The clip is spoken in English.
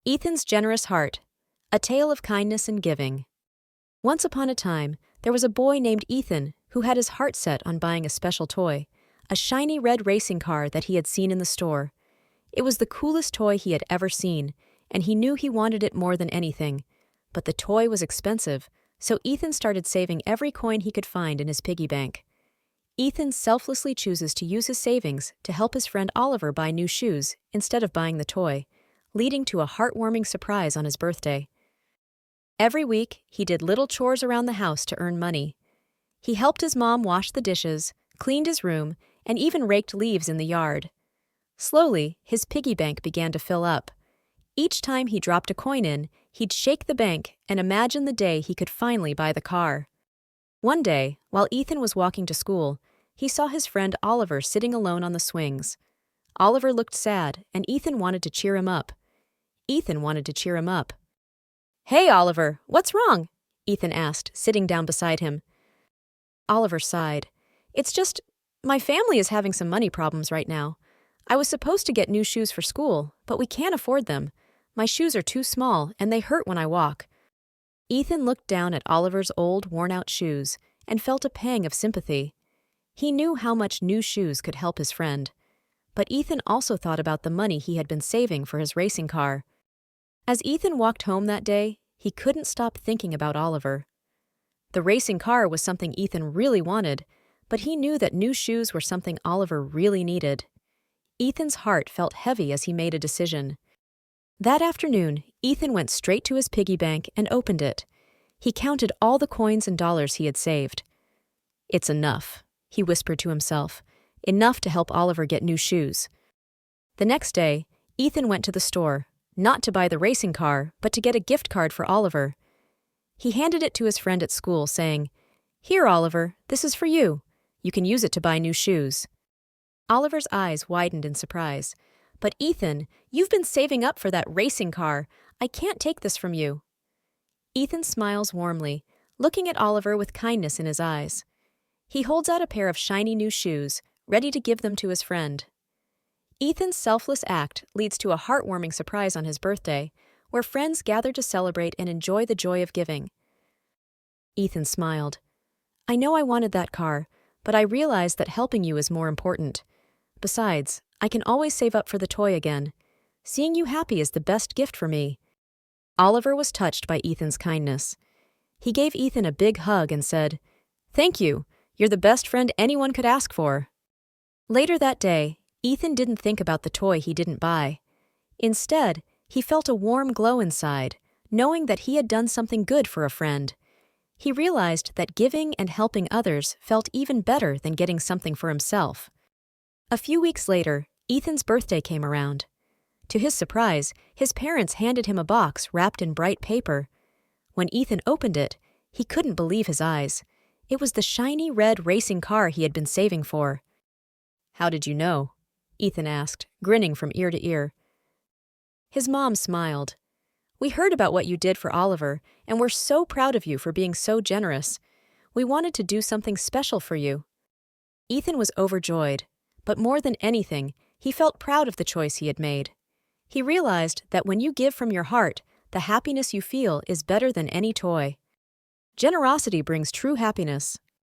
Ethan's Generous Heart, a tale of kindness and giving. Once upon a time, there was a boy named Ethan who had his heart set on buying a special toy, a shiny red racing car that he had seen in the store. It was the coolest toy he had ever seen, and he knew he wanted it more than anything. But the toy was expensive, so Ethan started saving every coin he could find in his piggy bank. Ethan selflessly chooses to use his savings to help his friend Oliver buy new shoes instead of buying the toy, leading to a heartwarming surprise on his birthday. Every week, he did little chores around the house to earn money. He helped his mom wash the dishes, cleaned his room, and even raked leaves in the yard. Slowly, his piggy bank began to fill up. Each time he dropped a coin in, he'd shake the bank and imagine the day he could finally buy the car. One day, while Ethan was walking to school, he saw his friend Oliver sitting alone on the swings. Oliver looked sad, and Ethan wanted to cheer him up. "Hey, Oliver, what's wrong?" Ethan asked, sitting down beside him. Oliver sighed. "It's just, my family is having some money problems right now. I was supposed to get new shoes for school, but we can't afford them. My shoes are too small, and they hurt when I walk." Ethan looked down at Oliver's old, worn-out shoes and felt a pang of sympathy. He knew how much new shoes could help his friend. But Ethan also thought about the money he had been saving for his racing car. As Ethan walked home that day, he couldn't stop thinking about Oliver. The racing car was something Ethan really wanted, but he knew that new shoes were something Oliver really needed. Ethan's heart felt heavy as he made a decision. That afternoon, Ethan went straight to his piggy bank and opened it. He counted all the coins and dollars he had saved. "It's enough," he whispered to himself. "Enough to help Oliver get new shoes." The next day, Ethan went to the store, not to buy the racing car, but to get a gift card for Oliver. He handed it to his friend at school, saying, "Here, Oliver, this is for you. You can use it to buy new shoes." Oliver's eyes widened in surprise. "But Ethan, you've been saving up for that racing car. I can't take this from you." Ethan smiles warmly, looking at Oliver with kindness in his eyes. He holds out a pair of shiny new shoes, ready to give them to his friend. Ethan's selfless act leads to a heartwarming surprise on his birthday, where friends gather to celebrate and enjoy the joy of giving. Ethan smiled. "I know I wanted that car, but I realized that helping you is more important. Besides, I can always save up for the toy again. Seeing you happy is the best gift for me." Oliver was touched by Ethan's kindness. He gave Ethan a big hug and said, "Thank you. You're the best friend anyone could ask for." Later that day, Ethan didn't think about the toy he didn't buy. Instead, he felt a warm glow inside, knowing that he had done something good for a friend. He realized that giving and helping others felt even better than getting something for himself. A few weeks later, Ethan's birthday came around. To his surprise, his parents handed him a box wrapped in bright paper. When Ethan opened it, he couldn't believe his eyes. It was the shiny red racing car he had been saving for. "How did you know?" Ethan asked, grinning from ear to ear. His mom smiled. "We heard about what you did for Oliver, and we're so proud of you for being so generous. We wanted to do something special for you." Ethan was overjoyed, but more than anything, he felt proud of the choice he had made. He realized that when you give from your heart, the happiness you feel is better than any toy. Generosity brings true happiness.